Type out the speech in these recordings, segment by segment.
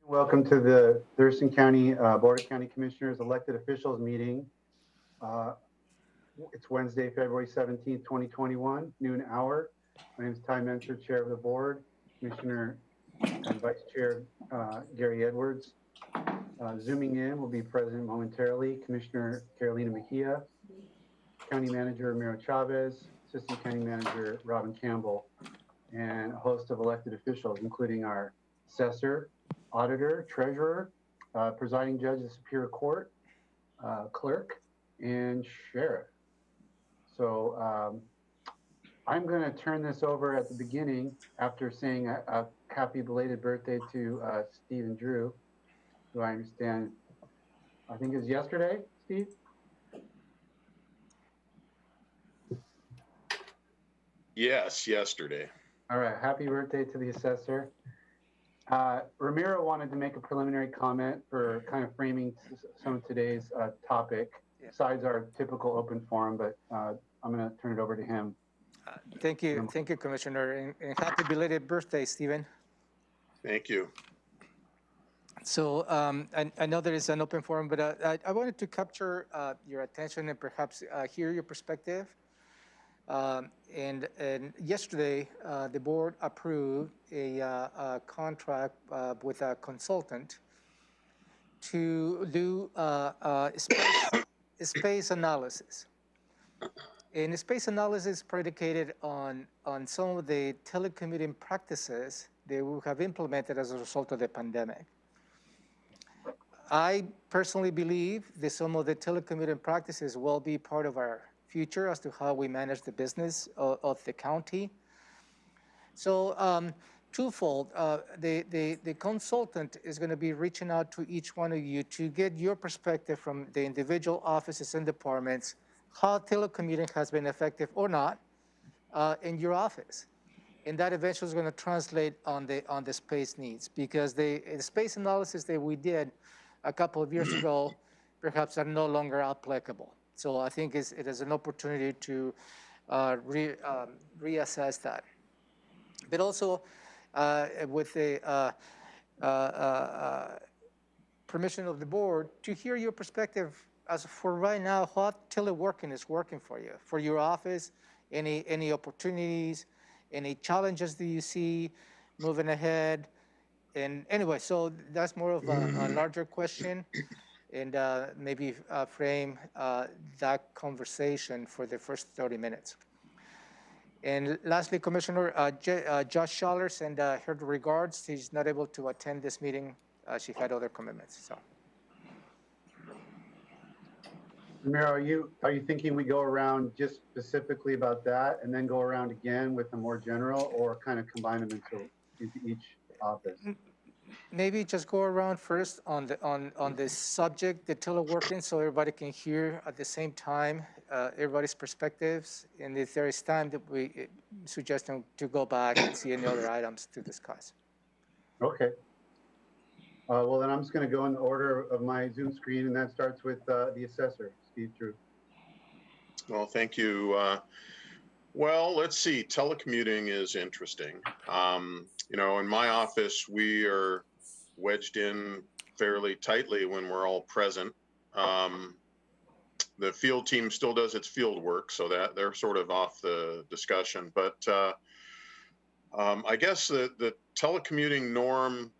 Welcome to the Thurston County Board of County Commissioners elected officials meeting. Uh, it's Wednesday, February 17th, 2021, noon hour. My name is Ty Menser, Chair of the Board. Commissioner and Vice Chair Gary Edwards. Zooming in will be present momentarily Commissioner Carolina Mejia, County Manager Ramiro Chavez, Assistant County Manager Robin Campbell, and a host of elected officials, including our assessor, auditor, treasurer, presiding judge of the Superior Court, clerk, and sheriff. So I'm going to turn this over at the beginning after saying a happy belated birthday to Steve and Drew, who I understand, I think is yesterday, Steve? Yes, yesterday. All right, happy birthday to the assessor. Ramiro wanted to make a preliminary comment for kind of framing some of today's topic, besides our typical open forum, but I'm going to turn it over to him. Thank you, Commissioner, and happy belated birthday, Stephen. Thank you. So I know there is an open forum, but I wanted to capture your attention and perhaps hear your perspective. And yesterday, the board approved a contract with a consultant to do space analysis. And space analysis predicated on some of the telecommuting practices that we have implemented as a result of the pandemic. I personally believe that some of the telecommuting practices will be part of our future as to how we manage the business of the county. So twofold, the consultant is going to be reaching out to each one of you to get your perspective from the individual offices and departments, how telecommuting has been effective or not in your office. And that eventually is going to translate on the space needs, because the space analysis that we did a couple of years ago perhaps are no longer applicable. So I think it is an opportunity to reassess that. But also with the permission of the board, to hear your perspective as for right now, what teleworking is working for your office, any opportunities, any challenges that you see moving ahead. And anyway, so that's more of a larger question, and maybe frame that conversation for the first 30 minutes. And lastly, Commissioner, Josh Schaller sent her regards. She's not able to attend this meeting. She had other commitments. So, Ramiro, are you thinking we go around just specifically about that and then go around again with the more general, or kind of combine them into each office? maybe just go around first on the subject, the teleworking, so everybody can hear at the same time everybody's perspectives. And if there is time, that we suggest to go back and see any other items to discuss. Okay. Well, then I'm just going to go in the order of my Zoom screen, and that starts with the assessor, Steve Drew. Well, thank you. Well, let's see. Telecommuting is interesting. You know, in my office, we are wedged in fairly tightly when we're all present. The field team still does its field work, so that they're sort of off the discussion. But I guess the telecommuting norm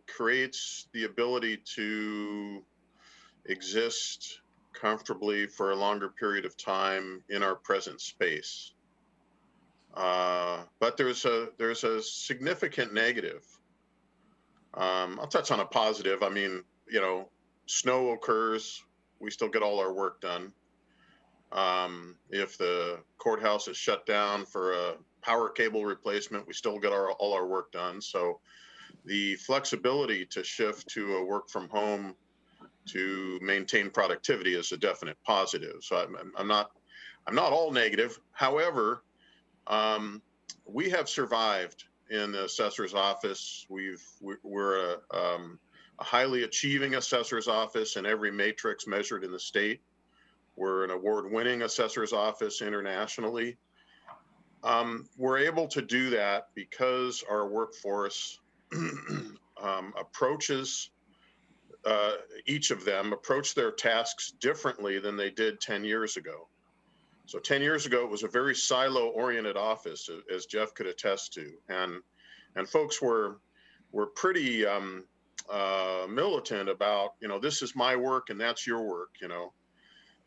creates the ability to exist comfortably for a longer period of time in our present space. But there's a significant negative. I'll touch on a positive. I mean, you know, snow occurs, we still get all our work done. If the courthouse is shut down for a power cable replacement, we still get all our work done. So the flexibility to shift to a work from home to maintain productivity is a definite positive. So I'm not all negative. However, we have survived in the assessor's office. We're a highly achieving assessor's office in every matrix measured in the state. We're an award-winning assessor's office internationally. We're able to do that because our workforce approaches, each of them approach their tasks differently than they did 10 years ago. So 10 years ago, it was a very silo-oriented office, as Jeff could attest to, and folks were pretty militant about, this is my work and that's your work,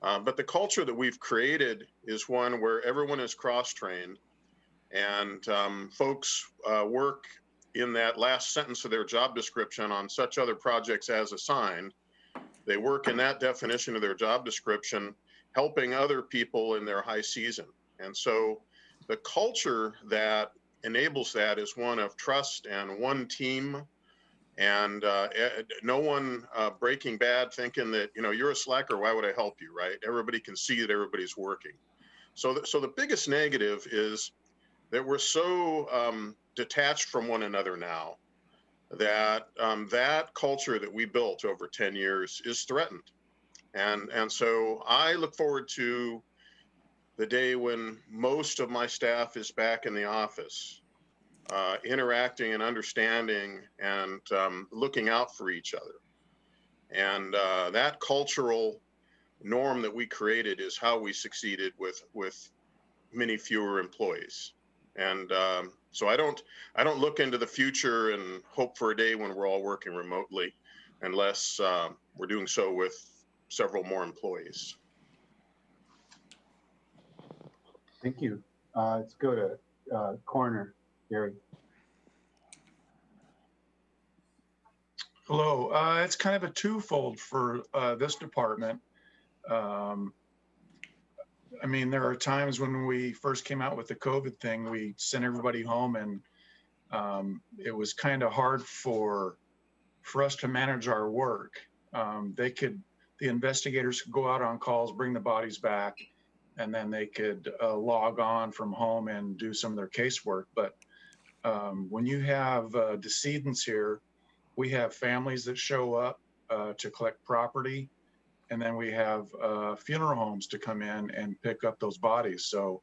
But the culture that we've created is one where everyone is cross-trained, and folks work in that last sentence of their job description on such other projects as assigned. They work in that definition of their job description, helping other people in their high season. And so the culture that enables that is one of trust and one team, and no one breaking bad thinking that, you're a slacker, why would I help you, right? Everybody can see that everybody's working. So the biggest negative is that we're so detached from one another now that that culture that we built over 10 years is threatened. And so I look forward to the day when most of my staff is back in the office, interacting and understanding and looking out for each other. And that cultural norm that we created is how we succeeded with many fewer employees. And so I don't look into the future and hope for a day when we're all working remotely, unless we're doing so with several more employees. Thank you. Let's go to Coroner Gary. Hello. It's kind of a twofold for this department. I mean, there are times when we first came out with the COVID thing, we sent everybody home, and it was kind of hard for us to manage our work. The investigators could go out on calls, bring the bodies back, and then they could log on from home and do some of their casework. But when you have decedents here, we have families that show up to collect property, and then we have funeral homes to come in and pick up those bodies. So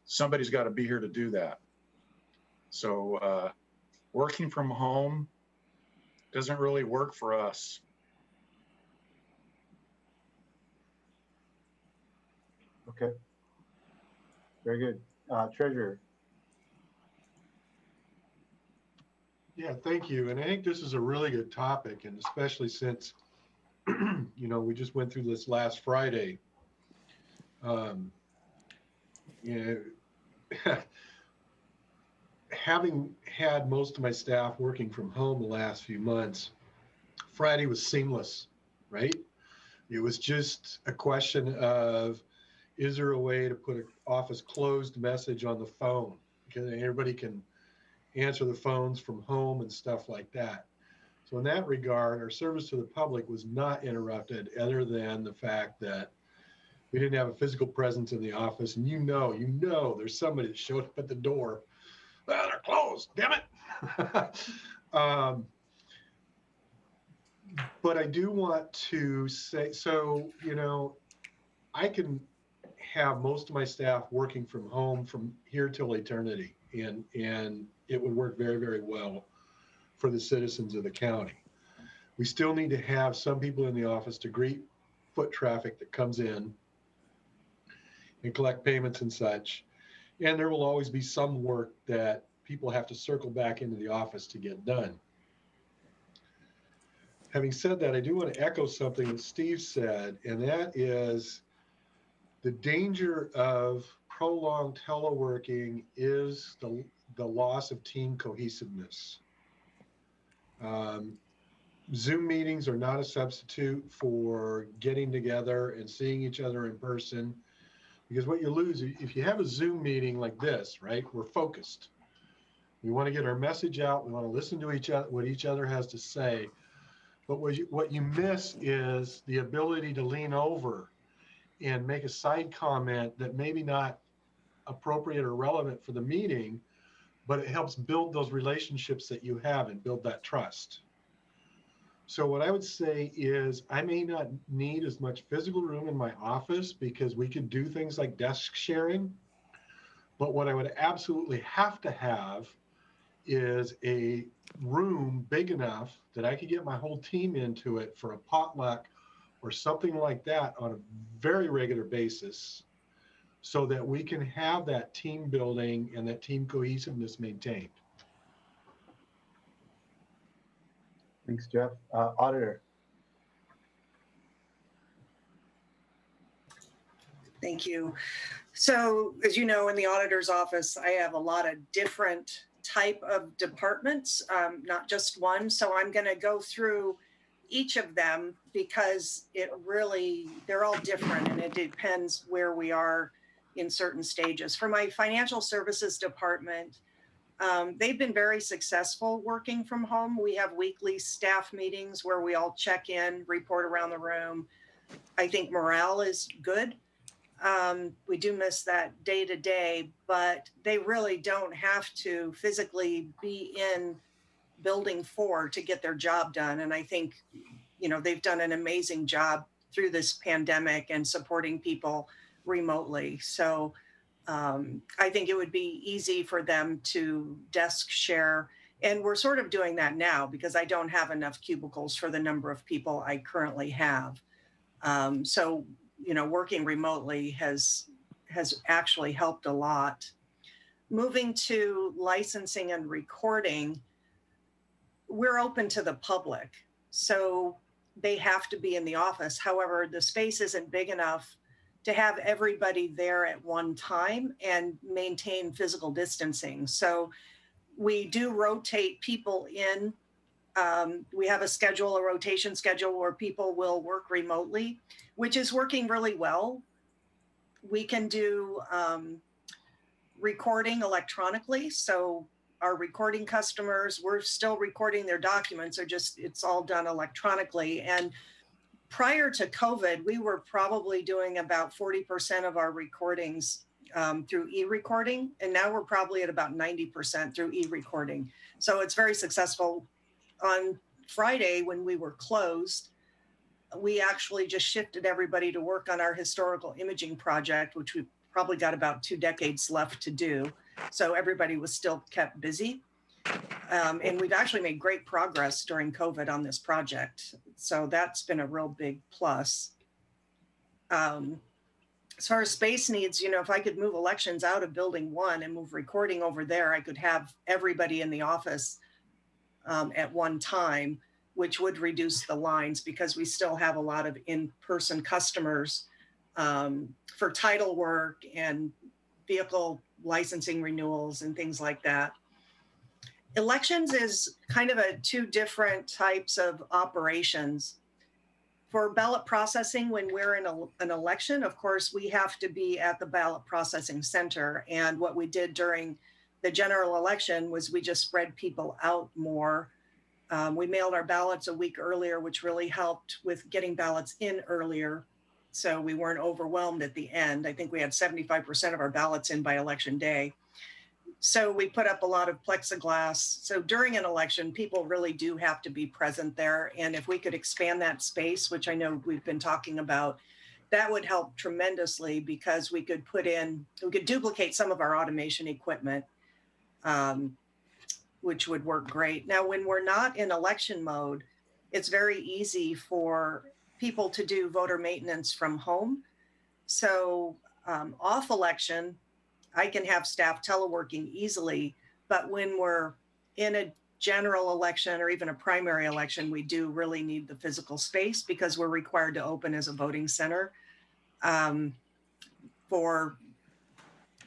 somebody's got to be here to do that. So working from home doesn't really work for us. Okay. Very good. Treasurer. Yeah, thank you. And I think this is a really good topic, and especially since, we just went through this last Friday. Having had most of my staff working from home the last few months, Friday was seamless, right? It was just a question of, is there a way to put an office closed message on the phone? Because everybody can answer the phones from home and stuff like that. So in that regard, our service to the public was not interrupted, other than the fact that we didn't have a physical presence in the office. And there's somebody that showed up at the door. Well, they're closed, damn it. But I do want to say, so, I can have most of my staff working from home from here till eternity, and it would work very, very well for the citizens of the county. We still need to have some people in the office to greet foot traffic that comes in and collect payments and such. And there will always be some work that people have to circle back into the office to get done. Having said that, I do want to echo something that Steve said, and that is the danger of prolonged teleworking is the loss of team cohesiveness. Zoom meetings are not a substitute for getting together and seeing each other in person, because what you lose, if you have a Zoom meeting like this, right, we're focused. We want to get our message out. We want to listen to each other, what each other has to say. But what you miss is the ability to lean over and make a side comment that maybe not appropriate or relevant for the meeting, but it helps build those relationships that you have and build that trust. So what I would say is I may not need as much physical room in my office because we can do things like desk sharing. But what I would absolutely have to have is a room big enough that I could get my whole team into it for a potluck or something like that on a very regular basis, so that we can have that team building and that team cohesiveness maintained. Thanks, Jeff. Auditor. Thank you. So as you know, in the auditor's office, I have a lot of different type of departments, not just one. So I'm going to go through each of them because they're all different and it depends where we are in certain stages. For my financial services department, they've been very successful working from home. We have weekly staff meetings where we all check in, report around the room. I think morale is good. We do miss that day to day, but they really don't have to physically be in building 4 to get their job done. And I think, they've done an amazing job through this pandemic and supporting people remotely. So I think it would be easy for them to desk share. And we're sort of doing that now because I don't have enough cubicles for the number of people I currently have. So working remotely has actually helped a lot. Moving to licensing and recording, we're open to the public. So they have to be in the office. However, the space isn't big enough to have everybody there at one time and maintain physical distancing. So we do rotate people in. We have a rotation schedule where people will work remotely, which is working really well. We can do recording electronically. So our recording customers, we're still recording their documents, it's all done electronically. And prior to COVID, we were probably doing about 40% of our recordings through e-recording. And now we're probably at about 90% through e-recording. So it's very successful. On Friday, when we were closed, we actually just shifted everybody to work on our historical imaging project, which we've probably got about 2 decades left to do. So everybody was still kept busy. And we've actually made great progress during COVID on this project. So that's been a real big plus. As far as space needs, if I could move elections out of building 1 and move recording over there, I could have everybody in the office at one time, which would reduce the lines because we still have a lot of in-person customers for title work and vehicle licensing renewals and things like that. Elections is kind of 2 different types of operations. For ballot processing, when we're in an election, of course, we have to be at the ballot processing center. And what we did during the general election was we just spread people out more. We mailed our ballots a week earlier, which really helped with getting ballots in earlier. So we weren't overwhelmed at the end. I think we had 75% of our ballots in by election day. So we put up a lot of plexiglass. So during an election, people really do have to be present there. And if we could expand that space, which I know we've been talking about, that would help tremendously because we could duplicate some of our automation equipment, which would work great. Now, when we're not in election mode, it's very easy for people to do voter maintenance from home. So off election, I can have staff teleworking easily, but when we're in a general election or even a primary election, we do really need the physical space because we're required to open as a voting center for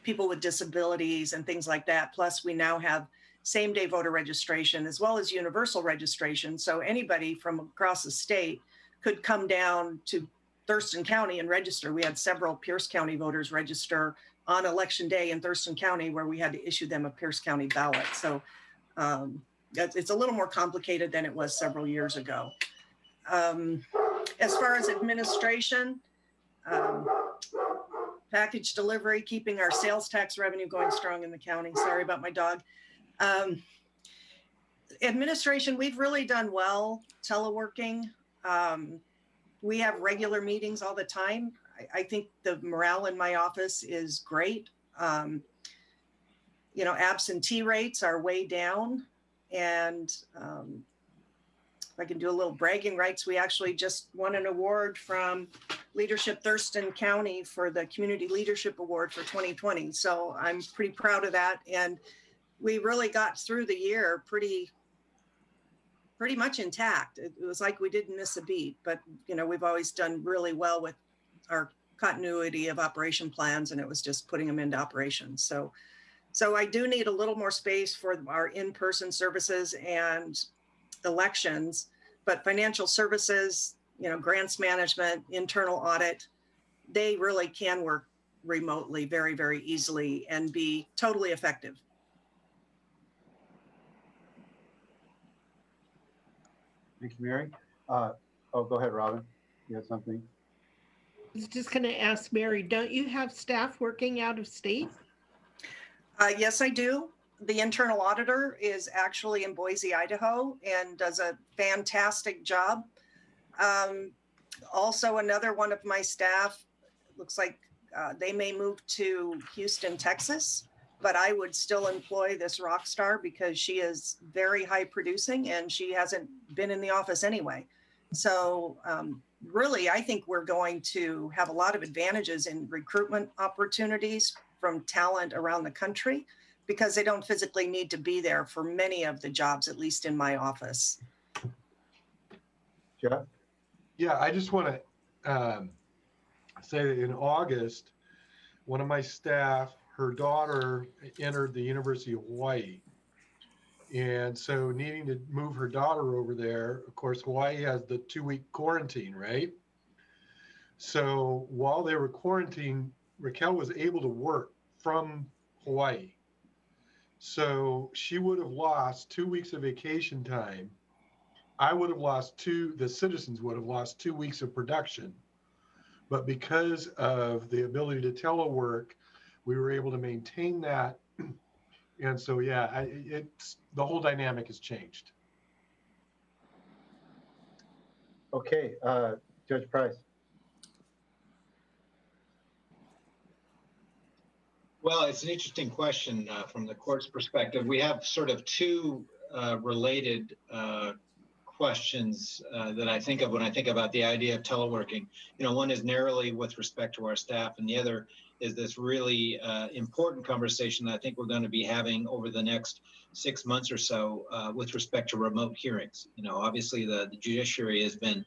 people with disabilities and things like that. Plus, we now have same-day voter registration as well as universal registration. So anybody from across the state could come down to Thurston County and register. We had several Pierce County voters register on election day in Thurston County where we had to issue them a Pierce County ballot. So it's a little more complicated than it was several years ago. As far as administration, package delivery, keeping our sales tax revenue going strong in the county. Sorry about my dog. Administration, we've really done well teleworking. We have regular meetings all the time. I think the morale in my office is great. absentee rates are way down. And if I can do a little bragging rights, we actually just won an award from Leadership Thurston County for the Community Leadership Award for 2020. So I'm pretty proud of that. And we really got through the year pretty much intact. It was like we didn't miss a beat, but we've always done really well with our continuity of operation plans, and it was just putting them into operation. So I do need a little more space for our in-person services and elections, but financial services, grants management, internal audit, they really can work remotely very, very easily and be totally effective. Thank you, Mary. Go ahead, Robin. You had something? I was just going to ask Mary, don't you have staff working out of state? Yes, I do. The internal auditor is actually in Boise, Idaho, and does a fantastic job. Also, another one of my staff, looks like they may move to Houston, Texas, but I would still employ this rock star because she is very high producing and she hasn't been in the office anyway. So really, I think we're going to have a lot of advantages in recruitment opportunities from talent around the country because they don't physically need to be there for many of the jobs, at least in my office. Jeff? Yeah, I just want to say that in August, one of my staff, her daughter entered the University of Hawaii. And so needing to move her daughter over there, of course, Hawaii has the 2-week quarantine, right? So while they were quarantined, Raquel was able to work from Hawaii. So she would have lost 2 weeks of vacation time. I would have lost the citizens would have lost 2 weeks of production. But because of the ability to telework, we were able to maintain that. And so, yeah, the whole dynamic has changed. Okay, Judge Price. Well, it's an interesting question from the court's perspective. We have sort of two related questions that I think of when I think about the idea of teleworking. One is narrowly with respect to our staff, and the other is this really important conversation that I think we're going to be having over the next 6 months or so with respect to remote hearings. Obviously the judiciary has been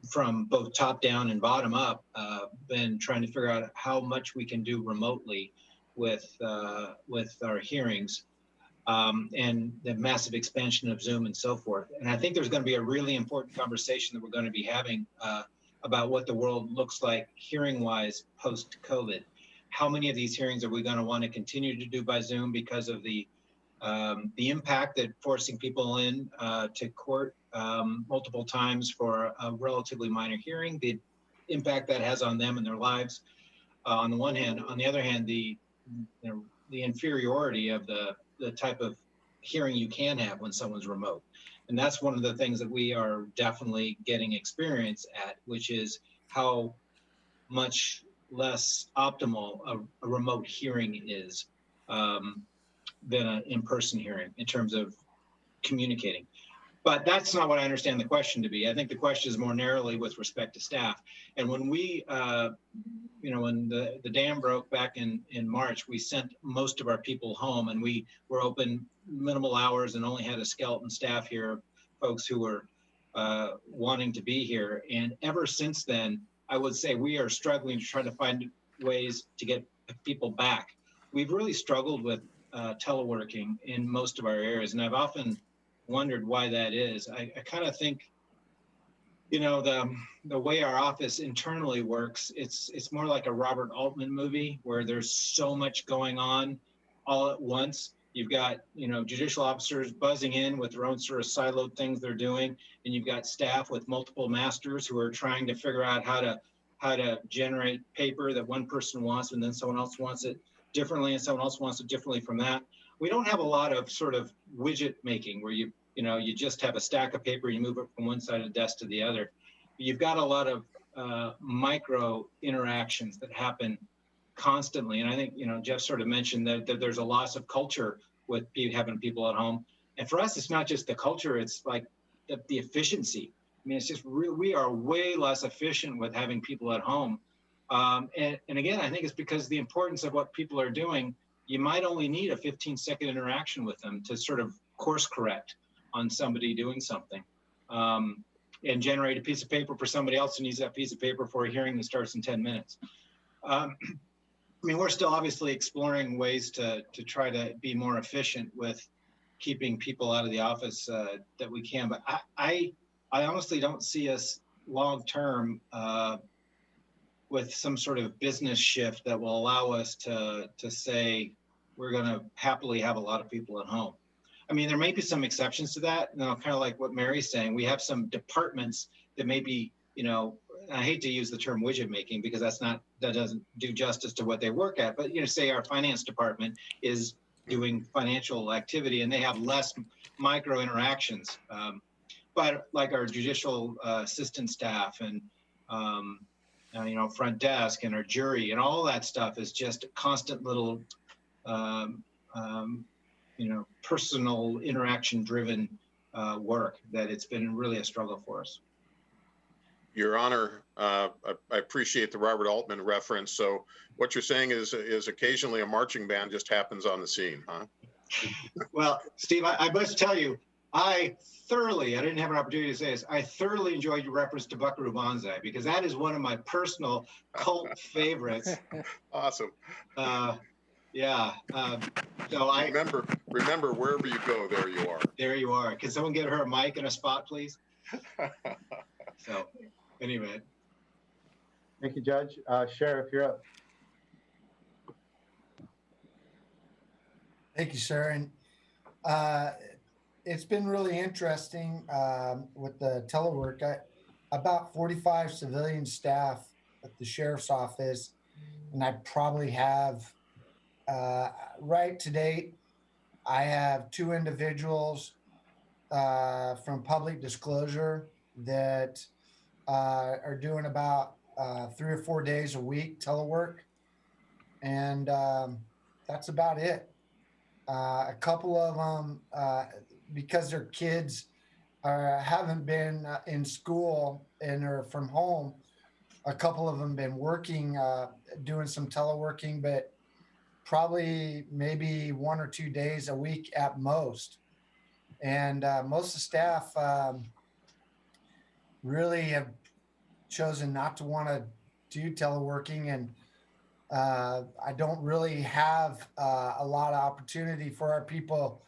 from both top down and bottom up, been trying to figure out how much we can do remotely with our hearings. And the massive expansion of Zoom and so forth. And I think there's going to be a really important conversation that we're going to be having about what the world looks like hearing-wise post-COVID. How many of these hearings are we going to want to continue to do by Zoom because of the impact that forcing people in to court multiple times for a relatively minor hearing, the impact that has on them and their lives on the one hand. On the other hand, the inferiority of the type of hearing you can have when someone's remote. And that's one of the things that we are definitely getting experience at, which is how much less optimal a remote hearing is than an in-person hearing in terms of communicating. But that's not what I understand the question to be. I think the question is more narrowly with respect to staff. And when we, when the dam broke back in March, we sent most of our people home, and we were open minimal hours and only had a skeleton staff here, folks who were wanting to be here. And ever since then, I would say we are struggling to try to find ways to get people back. We've really struggled with teleworking in most of our areas, and I've often wondered why that is. I kind of think, the way our office internally works, it's more like a Robert Altman movie where there's so much going on all at once. You've got, judicial officers buzzing in with their own sort of siloed things they're doing, and you've got staff with multiple masters who are trying to figure out how to generate paper that one person wants, and then someone else wants it differently, and someone else wants it differently from that. We don't have a lot of sort of widget making where you just have a stack of paper, you move it from one side of the desk to the other. You've got a lot of micro interactions that happen constantly. And I think, Jeff sort of mentioned that there's a loss of culture with having people at home. And for us, it's not just the culture, it's like the efficiency. I mean, it's just we are way less efficient with having people at home. And again, I think it's because the importance of what people are doing. You might only need a 15-second interaction with them to sort of course correct on somebody doing something, and generate a piece of paper for somebody else who needs that piece of paper for a hearing that starts in 10 minutes. I mean, we're still obviously exploring ways to try to be more efficient with keeping people out of the office that we can. But I honestly don't see us long-term with some sort of business shift that will allow us to say we're going to happily have a lot of people at home. I mean, there may be some exceptions to that. Kind of like what Mary's saying. We have some departments that maybe, I hate to use the term widget making because that doesn't do justice to what they work at. But say our finance department is doing financial activity and they have less micro interactions. But like our judicial assistant staff and front desk and our jury and all that stuff is just a constant little personal interaction driven work that it's been really a struggle for us. Your Honor, I appreciate the Robert Altman reference. So what you're saying is occasionally a marching band just happens on the scene, huh? Well, Steve, I must tell you, I didn't have an opportunity to say this, I thoroughly enjoyed your reference to Buckaroo Banzai because that is one of my personal cult favorites. Awesome. Yeah. So remember wherever you go, there you are. There you are. Can someone get her a mic and a spot, please? So anyway. Thank you, Judge. Sheriff, you're up. Thank you, sir. And it's been really interesting with the telework. About 45 civilian staff at the sheriff's office, and I probably have, right to date, I have 2 individuals from public disclosure that are doing about 3 or 4 days a week telework. And that's about it. A couple of them, because their kids haven't been in school and are from home, a couple of them been working, doing some teleworking, but probably maybe 1 or 2 days a week at most. And most of the staff really have chosen not to want to do teleworking. And I don't really have a lot of opportunity for our people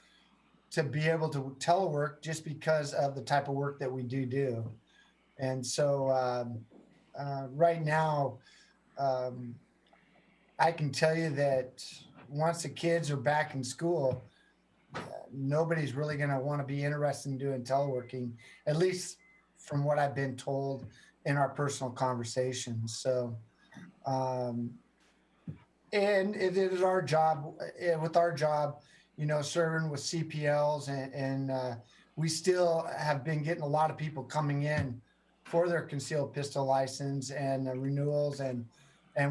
to be able to telework just because of the type of work that we do. And so right now, I can tell you that once the kids are back in school, nobody's really going to want to be interested in doing teleworking, at least from what I've been told in our personal conversations. So, and it is our job, with our job, serving with CPLs and we still have been getting a lot of people coming in for their concealed pistol license and renewals, and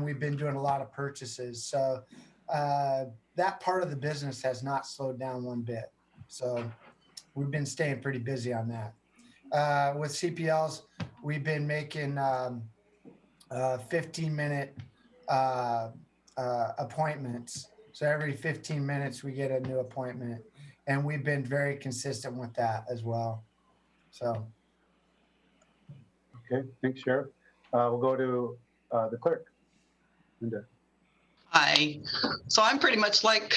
we've been doing a lot of purchases. So that part of the business has not slowed down one bit. So we've been staying pretty busy on that. With CPLs, we've been making 15-minute appointments. So every 15 minutes we get a new appointment, and we've been very consistent with that as well. So. Okay, thanks, Sheriff. We'll go to the clerk, Linda. Hi. So I'm pretty much like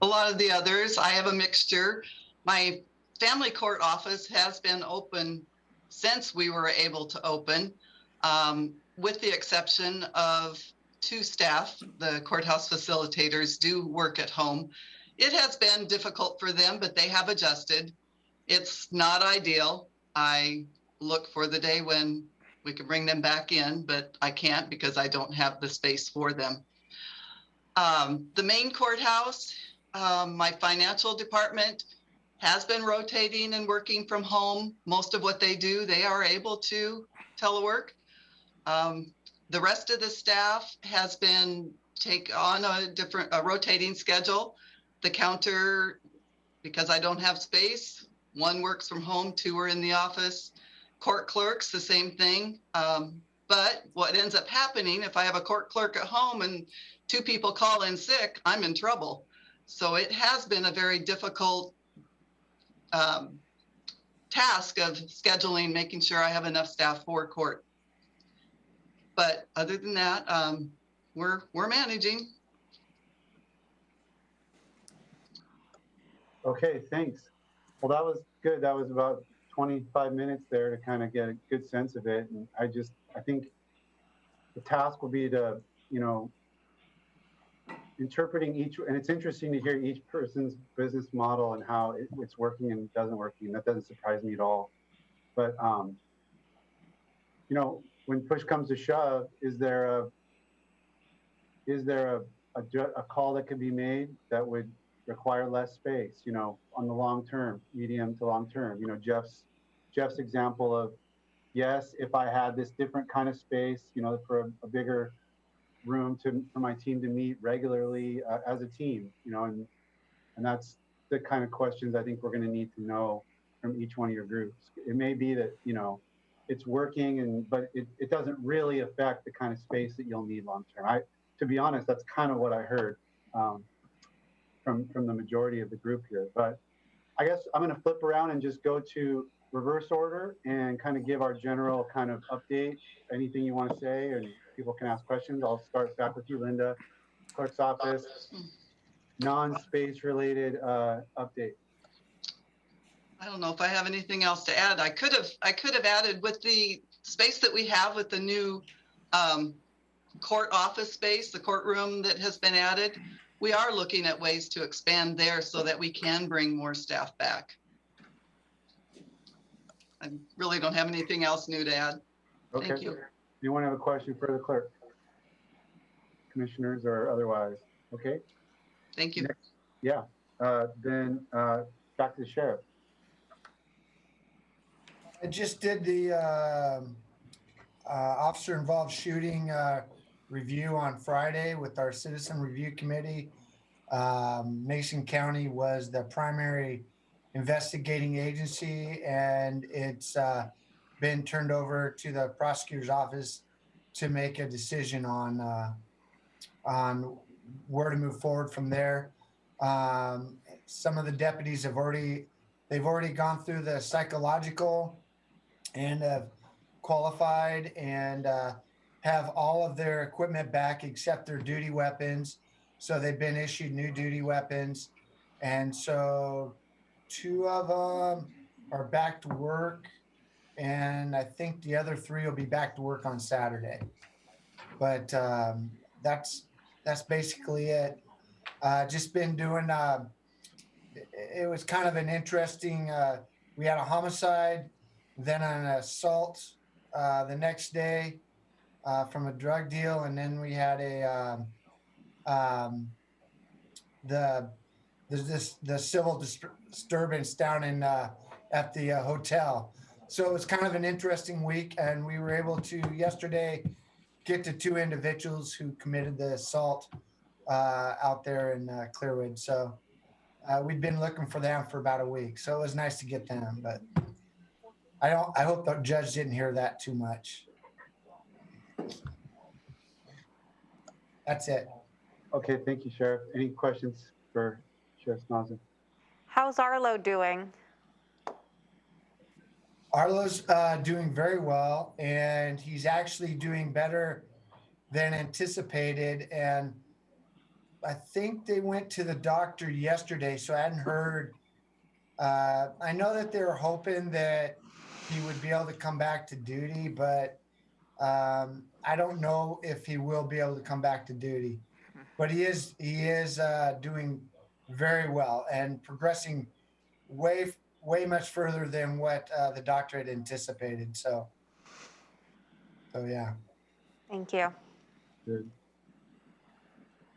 a lot of the others. I have a mixture. My family court office has been open since we were able to open, with the exception of 2 staff. The courthouse facilitators do work at home. It has been difficult for them, but they have adjusted. It's not ideal. I look for the day when we can bring them back in, but I can't because I don't have the space for them. The main courthouse, my financial department has been rotating and working from home. Most of what they do, they are able to telework. The rest of the staff has been take on a rotating schedule. The counter, because I don't have space, one works from home, two are in the office. Court clerks, the same thing. But what ends up happening, if I have a court clerk at home and two people call in sick, I'm in trouble. So it has been a very difficult task of scheduling, making sure I have enough staff for court. But other than that, we're managing. Okay, thanks. Well, that was good. That was about 25 minutes there to kind of get a good sense of it. And I think the task will be to, interpreting each, and it's interesting to hear each person's business model and how it's working and doesn't working. That doesn't surprise me at all. But, when push comes to shove, is there a call that could be made that would require less space, on the long term, medium to long term? Jeff's example of, yes, if I had this different kind of space, for a bigger room for my team to meet regularly as a team, and that's the kind of questions I think we're going to need to know from each one of your groups. It may be that, it's working, but it doesn't really affect the kind of space that you'll need long term. To be honest, that's kind of what I heard from the majority of the group here. But I guess I'm going to flip around and just go to reverse order and kind of give our general kind of update. Anything you want to say, and people can ask questions. I'll start back with you, Linda. Clerk's office, non-space related update. I don't know if I have anything else to add. I could have added with the space that we have with the new court office space, the courtroom that has been added. We are looking at ways to expand there so that we can bring more staff back. I really don't have anything else new to add. Okay. Thank you. Anyone have a question for the clerk? Commissioners or otherwise? Okay. Thank you. Next, yeah. Then back to the sheriff. I just did the officer involved shooting review on Friday with our citizen review committee. Mason County was the primary investigating agency, and it's been turned over to the prosecutor's office to make a decision on where to move forward from there. Some of the deputies they've already gone through the psychological and have qualified and have all of their equipment back except their duty weapons. So they've been issued new duty weapons. And so 2 of them are back to work. And I think the other 3 will be back to work on Saturday. But that's basically it. Just been doing, it was kind of an interesting, we had a homicide, then an assault the next day from a drug deal, and then we had the civil disturbance down in at the hotel. So it was kind of an interesting week, and we were able to yesterday get to 2 individuals who committed the assault out there in Clearwood. So we'd been looking for them for about a week. So it was nice to get them, but I hope the judge didn't hear that too much. That's it. Okay, thank you, Sheriff. Any questions for Sheriff Snozen? How's Arlo doing? Arlo's doing very well, and he's actually doing better than anticipated. And I think they went to the doctor yesterday, so I hadn't heard. I know that they were hoping that he would be able to come back to duty, but I don't know if he will be able to come back to duty. But he is doing very well and progressing way much further than what the doctor had anticipated. So yeah. Thank you. Good.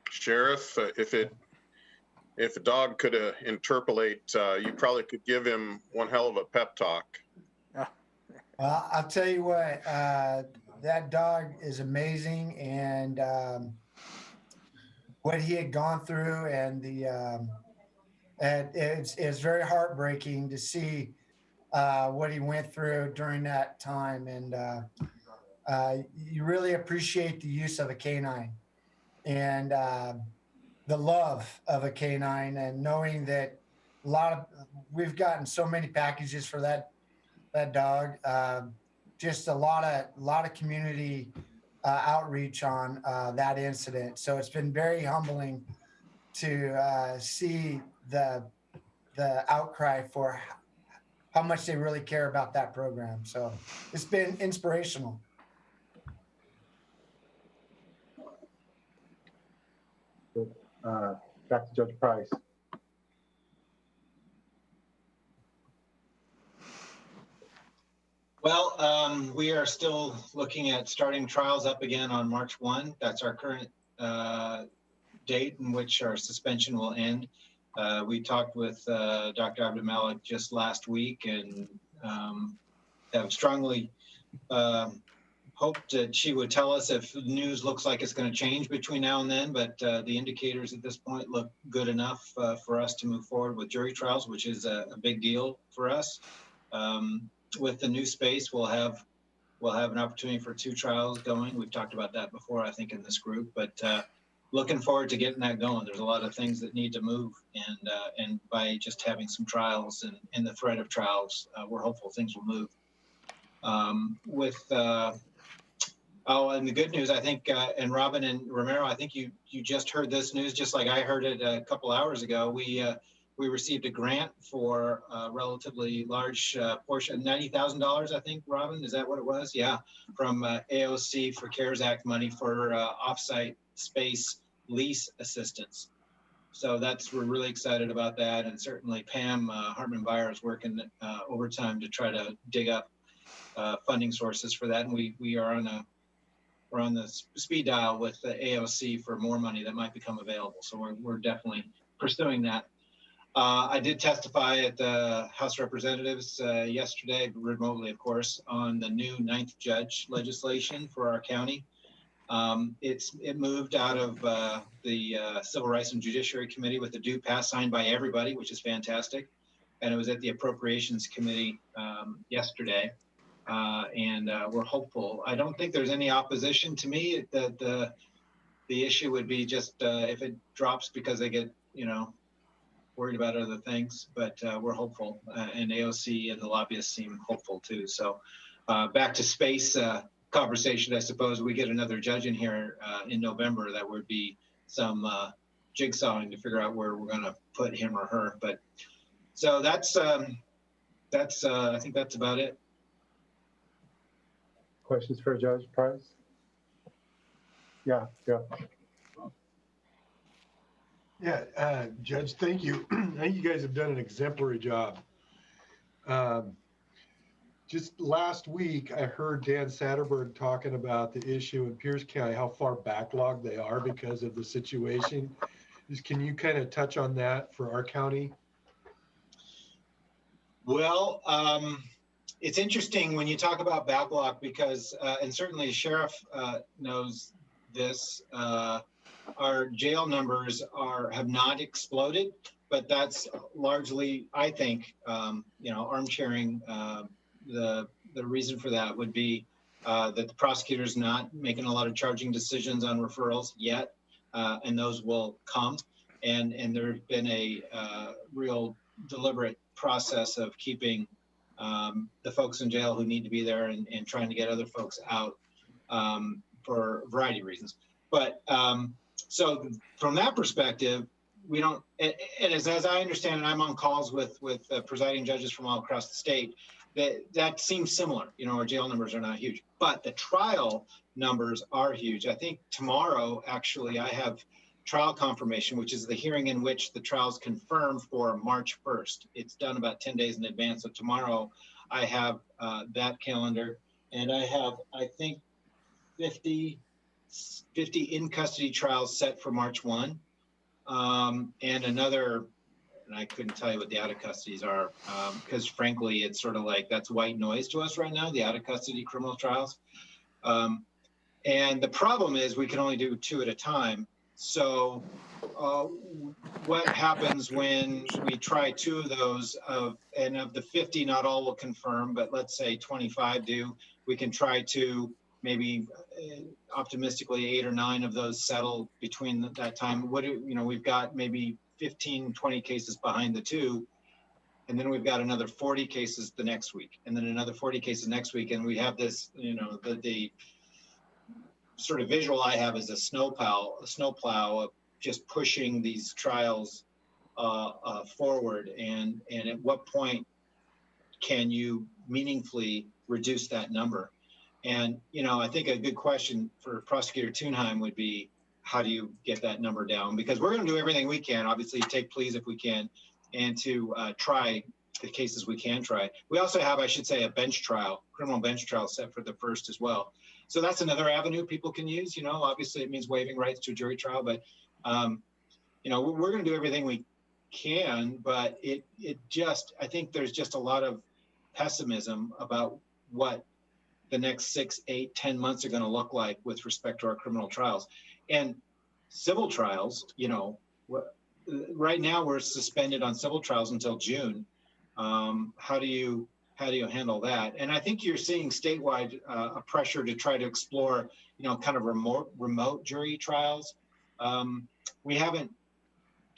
Sheriff, if a dog could interpolate, you probably could give him one hell of a pep talk. Well, I'll tell you what, that dog is amazing, and what he had gone through, and it's very heartbreaking to see what he went through during that time. And you really appreciate the use of a canine and the love of a canine, and knowing that we've gotten so many packages for that dog. Just a lot of community outreach on that incident. So it's been very humbling to see the outcry for how much they really care about that program. So it's been inspirational. Back to Judge Price. Well, we are still looking at starting trials up again on March 1. That's our current date in which our suspension will end. We talked with Dr. Abdulmalik just last week, and have strongly hoped that she would tell us if news looks like it's going to change between now and then, but the indicators at this point look good enough for us to move forward with jury trials, which is a big deal for us. With the new space, we'll have an opportunity for 2 trials going. We've talked about that before, I think, in this group, but looking forward to getting that going. There's a lot of things that need to move, and by just having some trials and the threat of trials, we're hopeful things will move. And the good news, I think, and Robin and Romero, I think you just heard this news, just like I heard it a couple hours ago. We received a grant for a relatively large portion, $90,000, I think, Robin, is that what it was? Yeah, from AOC for CARES Act money for offsite space lease assistance. So we're really excited about that. And certainly Pam Hartman-Beyer is working overtime to try to dig up funding sources for that. And we're on the speed dial with the AOC for more money that might become available. So we're definitely pursuing that. I did testify at the House of Representatives yesterday, remotely, of course, on the new 9th judge legislation for our county. It moved out of the Civil Rights and Judiciary Committee with the due pass signed by everybody, which is fantastic. And it was at the Appropriations Committee yesterday. And we're hopeful. I don't think there's any opposition to me. The issue would be just if it drops because they get, worried about other things, but we're hopeful, and AOC and the lobbyists seem hopeful too. So back to space conversation, I suppose we get another judge in here in November, that would be some jigsawing to figure out where we're going to put him or her. But so that's I think that's about it. Questions for Judge Price? Yeah. Yeah, Judge, thank you. I think you guys have done an exemplary job. Just last week, I heard Dan Satterberg talking about the issue in Pierce County, how far backlogged they are because of the situation. Can you kind of touch on that for our county? Well, it's interesting when you talk about backlog because, and certainly the sheriff knows this, our jail numbers have not exploded, but that's largely, I think, armchairing. The reason for that would be that the prosecutor's not making a lot of charging decisions on referrals yet, and those will come. And there's been a real deliberate process of keeping the folks in jail who need to be there and trying to get other folks out for a variety of reasons. But so from that perspective, we don't, and as I understand it, I'm on calls with presiding judges from all across the state, that seems similar. Our jail numbers are not huge, but the trial numbers are huge. I think tomorrow, actually, I have trial confirmation, which is the hearing in which the trial's confirmed for March 1st. It's done about 10 days in advance. So tomorrow I have that calendar, and I have, I think, 50 in custody trials set for March 1, and another, and I couldn't tell you what the out of custodies are, because frankly, it's sort of like that's white noise to us right now, the out of custody criminal trials. And the problem is we can only do 2 at a time. So what happens when we try 2 of those and of the 50, not all will confirm, but let's say 25 do, we can try to maybe optimistically 8 or 9 of those settle between that time. We've got maybe 15, 20 cases behind the 2. And then we've got another 40 cases the next week, and then another 40 cases next week. And we have this, the sort of visual I have is a snowplow of just pushing these trials forward. And at what point can you meaningfully reduce that number? And, I think a good question for Prosecutor Thunheim would be, how do you get that number down? Because we're going to do everything we can, obviously take pleas if we can, and to try the cases we can try. We also have, I should say, a criminal bench trial set for the 1st as well. So that's another avenue people can use. Obviously it means waiving rights to a jury trial, but we're going to do everything we can. But I think there's just a lot of pessimism about what the next 6, 8, 10 months are going to look like with respect to our criminal trials. And civil trials, right now we're suspended on civil trials until June. How do you handle that? And I think you're seeing statewide a pressure to try to explore, kind of remote jury trials. We haven't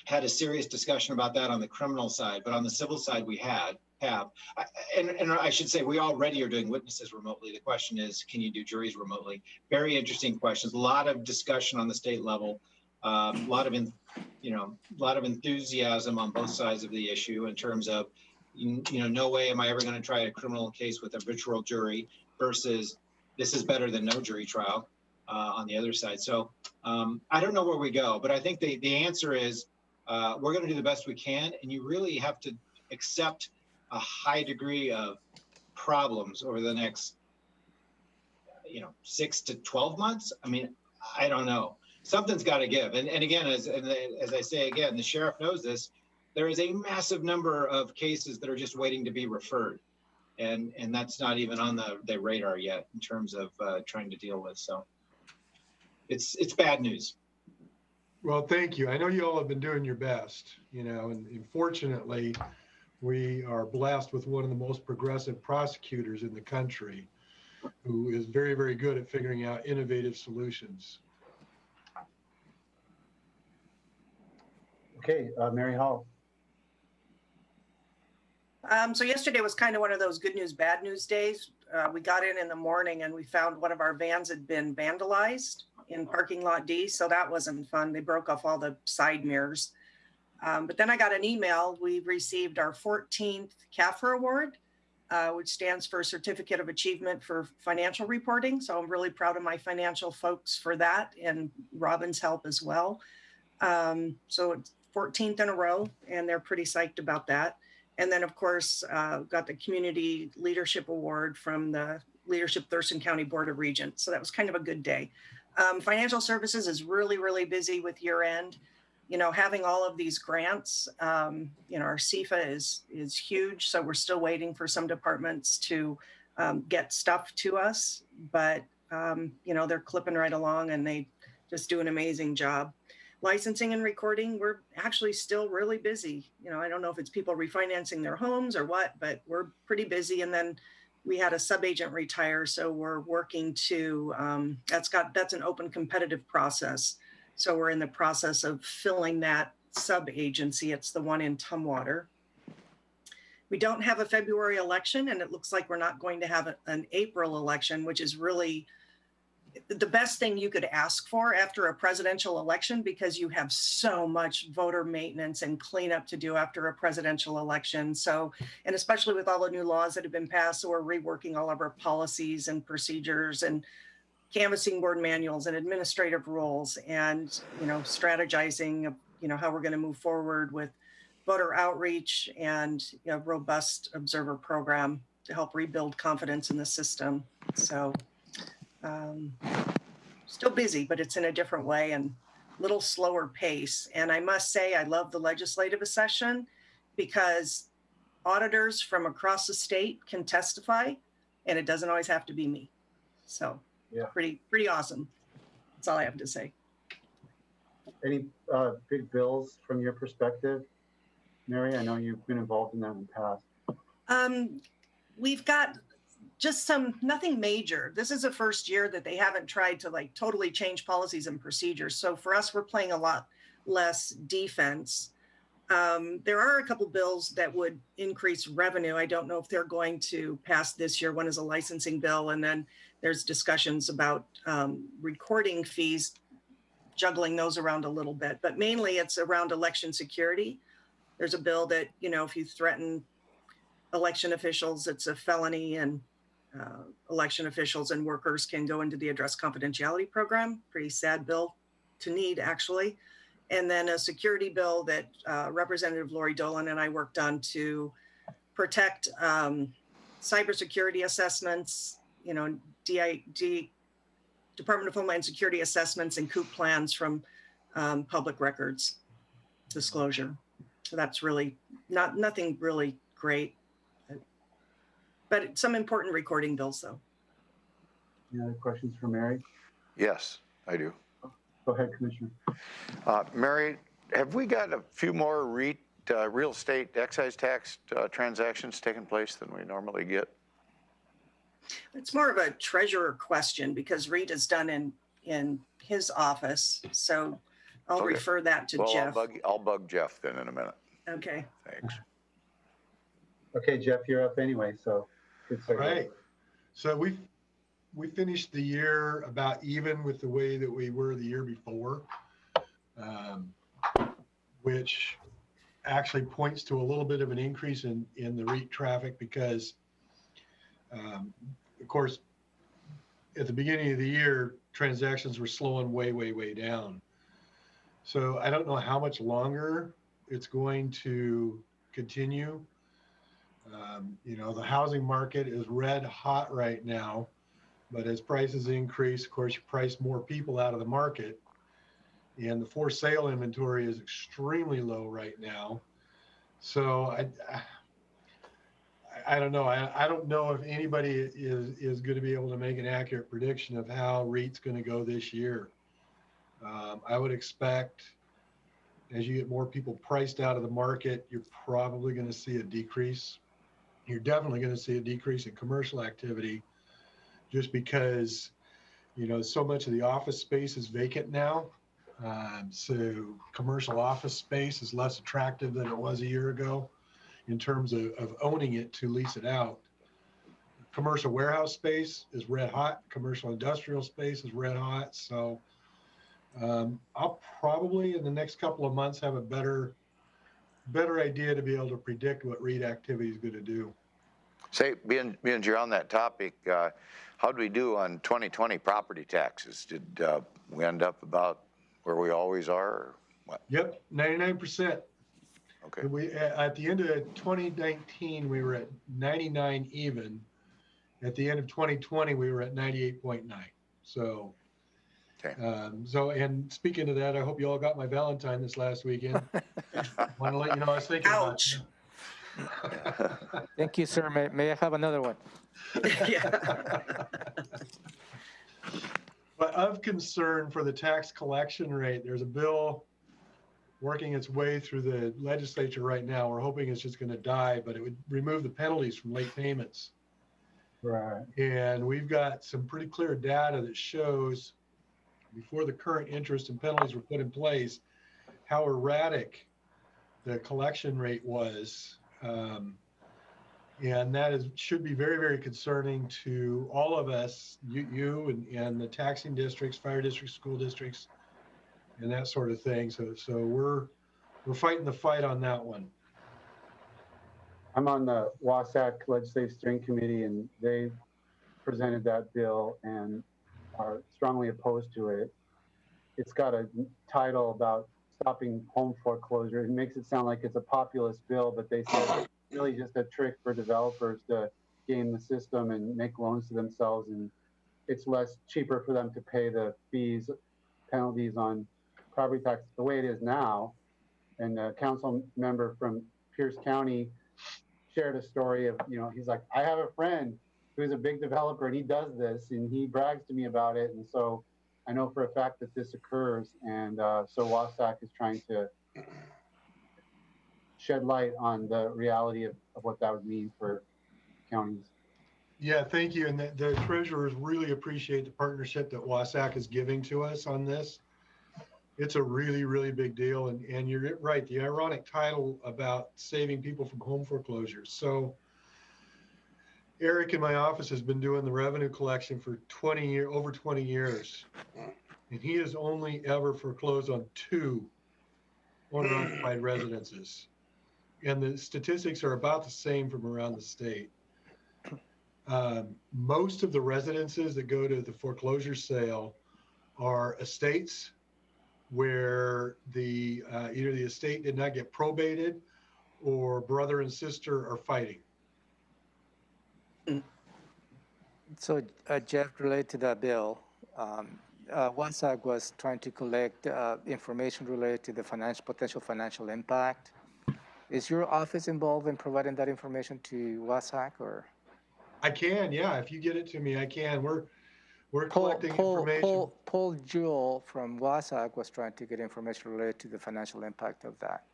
had a serious discussion about that on the criminal side, but on the civil side we have. And I should say we already are doing witnesses remotely. The question is, can you do juries remotely? Very interesting questions. A lot of discussion on the state level. A lot of enthusiasm on both sides of the issue in terms of, no way am I ever going to try a criminal case with a virtual jury versus this is better than no jury trial on the other side. So I don't know where we go, but I think the answer is we're going to do the best we can, and you really have to accept a high degree of problems over the next 6 to 12 months. I mean, I don't know. Something's got to give. And again, as I say again, the sheriff knows this. There is a massive number of cases that are just waiting to be referred. And that's not even on the radar yet in terms of trying to deal with. So it's bad news. Well, thank you. I know you all have been doing your best, and fortunately, we are blessed with one of the most progressive prosecutors in the country who is very, very good at figuring out innovative solutions. Okay, Mary Hall. So yesterday was kind of one of those good news, bad news days. We got in the morning and we found one of our vans had been vandalized in parking lot D. So that wasn't fun. They broke off all the side mirrors. But then I got an email. We received our 14th CAFR award, which stands for Certificate of Achievement for Financial Reporting. So I'm really proud of my financial folks for that and Robin's help as well. So it's 14th in a row, and they're pretty psyched about that. And then, of course, got the Community Leadership Award from the Leadership Thurston County Board of Regents. So that was kind of a good day. Financial services is really, really busy with year end. Having all of these grants, our CFA is huge. So we're still waiting for some departments to get stuff to us. But, they're clipping right along and they just do an amazing job. Licensing and recording, we're actually still really busy. I don't know if it's people refinancing their homes or what, but we're pretty busy. And then we had a sub-agent retire. So we're working to, that's an open competitive process. So we're in the process of filling that sub-agency. It's the one in Tumwater. We don't have a February election, and it looks like we're not going to have an April election, which is really the best thing you could ask for after a presidential election, because you have so much voter maintenance and cleanup to do after a presidential election. So, and especially with all the new laws that have been passed, so we're reworking all of our policies and procedures and canvassing board manuals and administrative rules and, strategizing, how we're going to move forward with voter outreach and a robust observer program to help rebuild confidence in the system. So still busy, but it's in a different way and a little slower pace. And I must say, I love the legislative session because auditors from across the state can testify, and it doesn't always have to be me. So yeah, pretty awesome. That's all I have to say. Any big bills from your perspective, Mary? I know you've been involved in that in the past. We've got just nothing major. This is the first year that they haven't tried to like totally change policies and procedures. So for us, we're playing a lot less defense. There are a couple bills that would increase revenue. I don't know if they're going to pass this year. One is a licensing bill, and then there's discussions about recording fees, juggling those around a little bit. But mainly it's around election security. There's a bill that, you know, if you threaten election officials, it's a felony, and election officials and workers can go into the address confidentiality program. Pretty sad bill to need, actually. And then a security bill that Representative Lori Dolan and I worked on to protect cybersecurity assessments, you know, Department of Homeland Security assessments and COOP plans from public records disclosure. So that's really nothing really great, but some important recording bills though. Any other questions for Mary? Yes, I do. Go ahead, Commissioner. Mary, have we got a few more real estate excise tax transactions taking place than we normally get? It's more of a treasurer question because Reed is done in his office. So I'll Okay. refer that to Well, Jeff. I'll bug Jeff then in a minute. Okay. Thanks. Okay, Jeff, you're up anyway, so good segue. Right. So we finished the year about even with the way that we were the year before, which actually points to a little bit of an increase in the REIT traffic because, of course, at the beginning of the year, transactions were slowing way down. So I don't know how much longer it's going to continue. You know, the housing market is red hot right now, but as prices increase, of course, you price more people out of the market, and the for sale inventory is extremely low right now. So I don't know. I don't know if anybody is going to be able to make an accurate prediction of how REIT's going to go this year. I would expect as you get more people priced out of the market, you're probably going to see a decrease. You're definitely going to see a decrease in commercial activity just because, you know, so much of the office space is vacant now. So commercial office space is less attractive than it was a year ago in terms of owning it to lease it out. Commercial warehouse space is red hot. Commercial industrial space is red hot. So I'll probably in the next couple of months have a better idea to be able to predict what REIT activity is going to do. Say, being you're on that topic, how did we do on 2020 property taxes? Did we end up about where we always are? Or what? Yep, 99%. Okay. We at the end of 2019 we were at 99 even. At the end of 2020 we were at 98.9. So. Okay. So, and speaking of that, I hope you all got my Valentine this last weekend. Want to let you know I was thinking Ouch. about you. Thank you, sir. May I have another one? Yeah. But of concern for the tax collection rate, there's a bill working its way through the legislature right now. We're hoping it's just going to die, but it would remove the penalties from late payments. Right. And we've got some pretty clear data that shows before the current interest and penalties were put in place, how erratic the collection rate was. And that should be very, very concerning to all of us, you and the taxing districts, fire districts, school districts, and that sort of thing. So we're fighting the fight on that one. I'm on the WASAC Legislative Steering Committee, and they presented that bill and are strongly opposed to it. It's got a title about stopping home foreclosure. It makes it sound like it's a populist bill, but they say it's really just a trick for developers to game the system and make loans to themselves, and it's cheaper for them to pay the penalties on property tax the way it is now. And a council member from Pierce County shared a story of, you know, he's like, I have a friend who's a big developer and he does this and he brags to me about it. And so I know for a fact that this occurs, and so WASAC is trying to shed light on the reality of what that would mean for counties. Yeah, thank you. And the treasurers really appreciate the partnership that WASAC is giving to us on this. It's a really, really big deal. And you're right, the ironic title about saving people from home foreclosures. So Eric in my office has been doing the revenue collection for over 20 years. And he has only ever foreclosed on 2 owner-occupied residences. And the statistics are about the same from around the state. Most of the residences that go to the foreclosure sale are estates where either the estate did not get probated or brother and sister are fighting. So Jeff, related to that bill, WASAC was trying to collect information related to the potential financial impact. Is your office involved in providing that information to WASAC, or? I can, yeah. If you get it to me, I can. We're collecting information. Paul Jewell from WASAC was trying to get information related to the financial impact of that.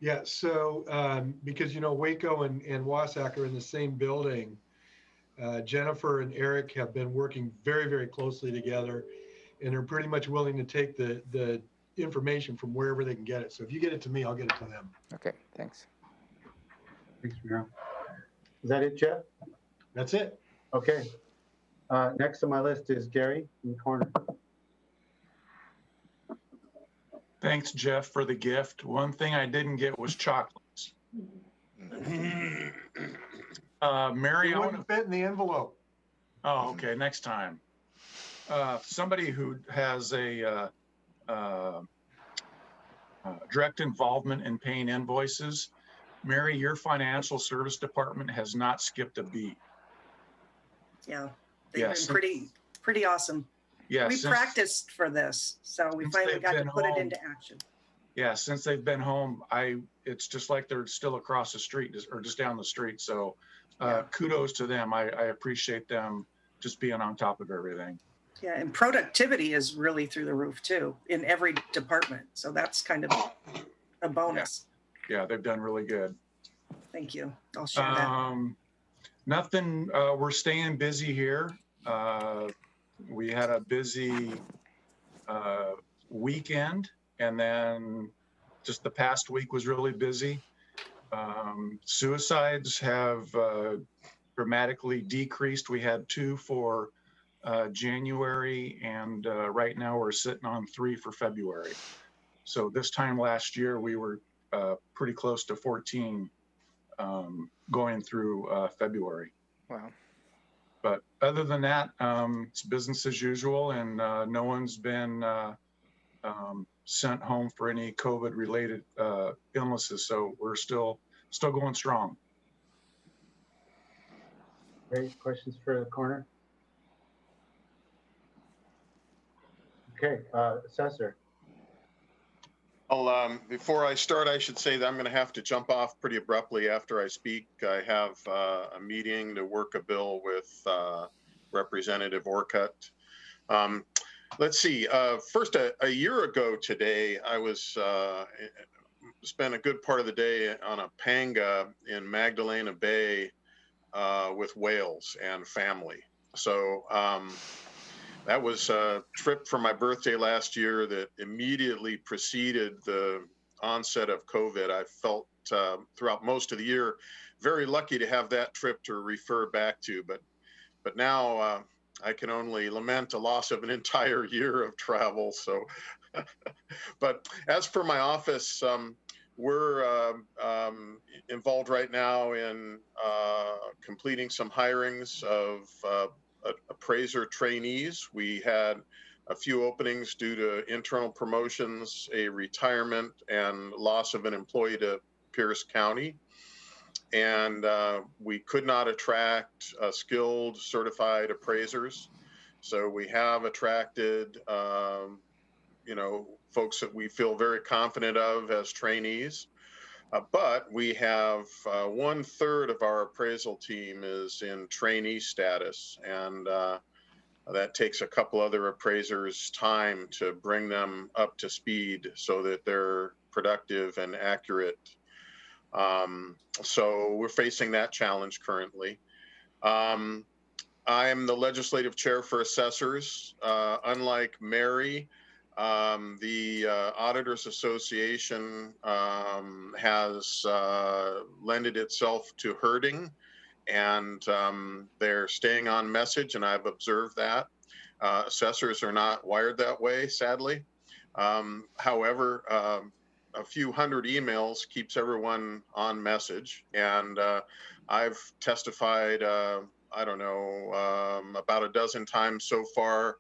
Yeah, so because, you know, Waco and WASAC are in the same building, Jennifer and Eric have been working very, very closely together, and are pretty much willing to take the information from wherever they can get it. So if you get it to me, I'll get it to them. Okay, thanks. Thanks, Miro. Is that it, Jeff? That's it. Okay. Next on my list is Gary in the corner. Thanks, Jeff, for the gift. One thing I didn't get was chocolates. Mary, It wouldn't fit in the envelope. Oh, okay. Next time. Somebody who has a direct involvement in paying invoices, Mary, your financial service department has not skipped a beat. Yeah, they've been pretty awesome. Yeah, we practiced for this, so we finally got to put it into action. Yeah, since they've been home, it's just like they're still across the street or just down the street. So kudos to them. I appreciate them just being on top of everything. Yeah, and productivity is really through the roof too in every department. So that's kind of a bonus. Yeah, they've done really good. Thank you. I'll share that. Nothing, we're staying busy here. We had a busy weekend, and then just the past week was really busy. Suicides have dramatically decreased. We had 2 for January, and right now we're sitting on 3 for February. So this time last year, we were pretty close to 14 going through February. Wow. But other than that, it's business as usual, and no one's been sent home for any COVID-related illnesses. So we're still going strong. Great. Questions for the corner? Okay, Assessor. Before I start, I should say that I'm going to have to jump off pretty abruptly after I speak. I have a meeting to work a bill with Representative Orcutt. Let's see. First, a year ago today, I was spent a good part of the day on a panga in Magdalena Bay with whales and family. So that was a trip for my birthday last year that immediately preceded the onset of COVID. I felt throughout most of the year very lucky to have that trip to refer back to, but now I can only lament a loss of an entire year of travel. So, but as for my office, we're involved right now in completing some hirings of appraiser trainees. We had a few openings due to internal promotions, a retirement, and loss of an employee to Pierce County. And we could not attract skilled certified appraisers. So we have attracted, folks that we feel very confident of as trainees. But we have 1/3 of our appraisal team is in trainee status. And That takes a couple other appraisers time to bring them up to speed so that they're productive and accurate. So we're facing that challenge currently. I am the legislative chair for assessors. Unlike Mary, the Auditors Association has lended itself to herding, and they're staying on message, and I've observed that. Assessors are not wired that way, sadly. However, a few hundred emails keeps everyone on message, and I've testified, I don't know, about a dozen times so far,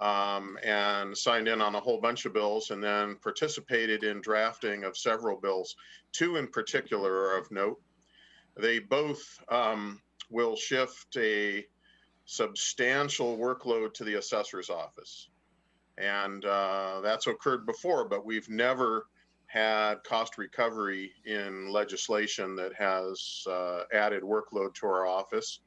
and signed in on a whole bunch of bills, and then participated in drafting of several bills. Two in particular are of note. They both will shift a substantial workload to the assessor's office. And that's occurred before, but we've never had cost recovery in legislation that has added workload to our office.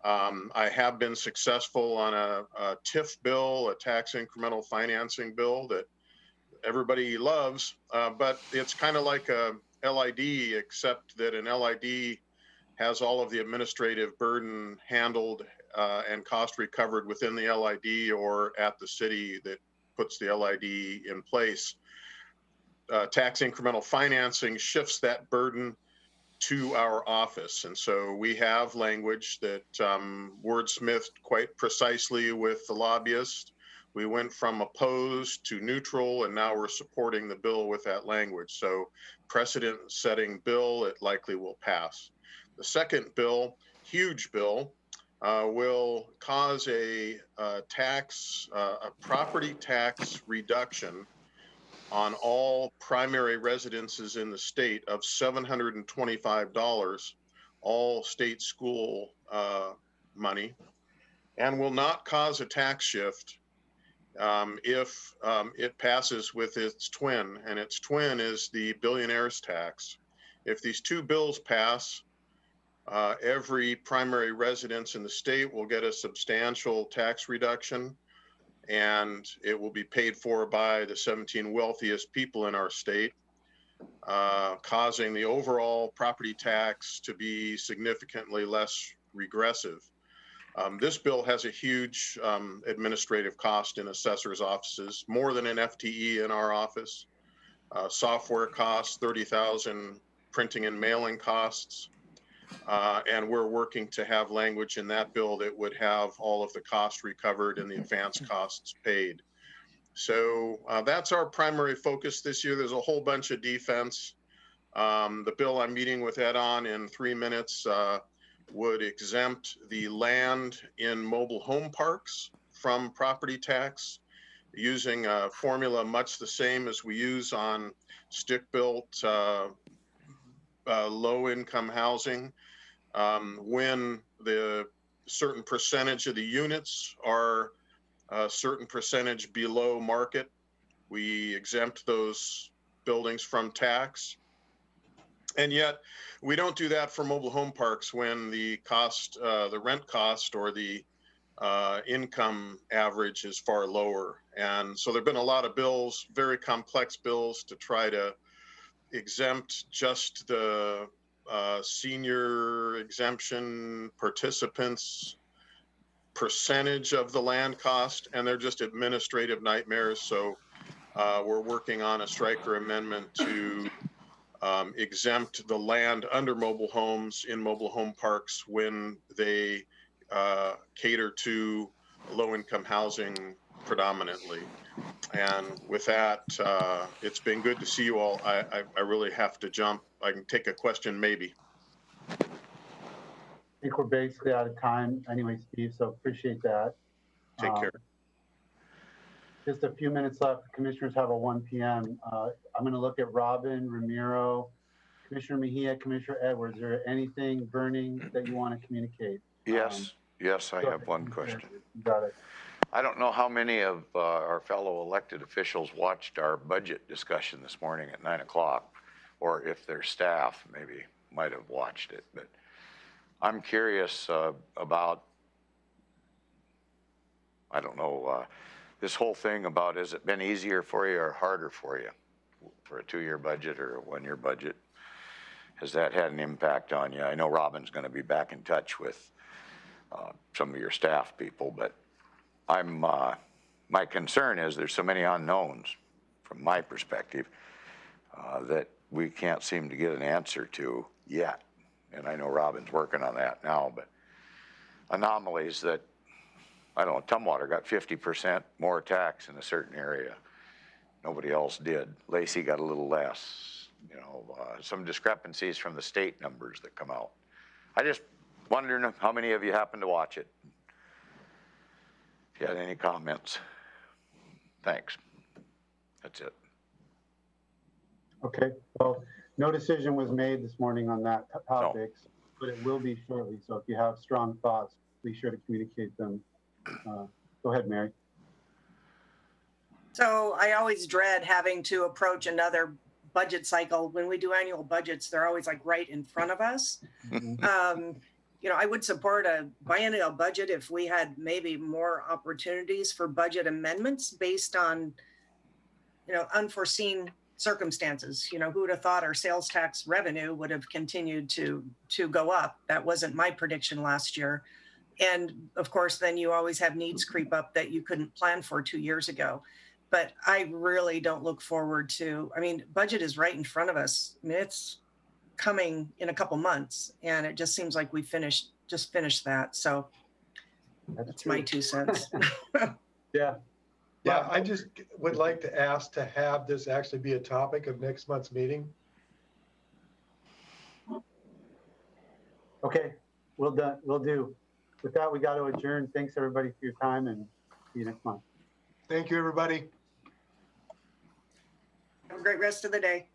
I have been successful on a TIF bill, a tax incremental financing bill that everybody loves, but it's kind of like a LID, except that an LID has all of the administrative burden handled and cost recovered within the LID or at the city that puts the LID in place. Tax incremental financing shifts that burden to our office. And so we have language that wordsmithed quite precisely with the lobbyist. We went from opposed to neutral, and now we're supporting the bill with that language. So precedent-setting bill, it likely will pass. The second bill, huge bill, will cause a property tax reduction on all primary residences in the state of $725, all state school money, and will not cause a tax shift if it passes with its twin, and its twin is the billionaire's tax. If these two bills pass, every primary residence in the state will get a substantial tax reduction, and it will be paid for by the 17 wealthiest people in our state, causing the overall property tax to be significantly less regressive. This bill has a huge administrative cost in assessors' offices, more than an FTE in our office. Software costs, $30,000, printing and mailing costs. And we're working to have language in that bill that would have all of the costs recovered and the advanced costs paid. So that's our primary focus this year. There's a whole bunch of defense. The bill I'm meeting with Ed on in 3 minutes would exempt the land in mobile home parks from property tax using a formula much the same as we use on stick-built low-income housing. When the certain percentage of the units are a certain percentage below market, we exempt those buildings from tax. And yet we don't do that for mobile home parks when the cost, the rent cost or the income average is far lower. And so there've been a lot of bills, very complex bills, to try to exempt just the senior exemption participants percentage of the land cost, and they're just administrative nightmares. So we're working on a Stryker amendment to exempt the land under mobile homes in mobile home parks when they cater to low-income housing predominantly. And with that, it's been good to see you all. I really have to jump. I can take a question, maybe. I think we're basically out of time anyway, Steve, so appreciate that. Take care. Just a few minutes left. Commissioners have a 1 p.m. I'm going to look at Robin, Ramiro, Commissioner Mejia, Commissioner Edwards. Is there anything burning that you want to communicate? Yes, I have one question. You got it. I don't know how many of our fellow elected officials watched our budget discussion this morning at 9 o'clock, or if their staff maybe might have watched it, but I'm curious about I don't know, this whole thing about, has it been easier for you or harder for you for a 2-year budget or a 1-year budget? Has that had an impact on you? I know Robin's going to be back in touch with some of your staff people, but my concern is there's so many unknowns from my perspective that we can't seem to get an answer to yet. And I know Robin's working on that now, but anomalies that, I don't know, Tumwater got 50% more tax in a certain area. Nobody else did. Lacey got a little less, you know, some discrepancies from the state numbers that come out. I just wondering how many of you happen to watch it. If you had any comments. Thanks. That's it. Okay, well, no decision was made this morning on that topic, but it will be shortly. So if you have strong thoughts, be sure to communicate them. Go ahead, Mary. So I always dread having to approach another budget cycle. When we do annual budgets, they're always like right in front of us. You know, I would support a biennial budget if we had maybe more opportunities for budget amendments based on, you know, unforeseen circumstances. You know, who would have thought our sales tax revenue would have continued to go up? That wasn't my prediction last year. And of course, then you always have needs creep up that you couldn't plan for 2 years ago. But I really don't look forward to, I mean, budget is right in front of us. I mean, it's coming in a couple months, and it just seems like we just finished that. So that's my 2 cents. Yeah. Yeah, I just would like to ask to have this actually be a topic of next month's meeting. Okay, we'll do. With that, we got to adjourn. Thanks everybody for your time, and see you next month. Thank you, everybody. Have a great rest of the day.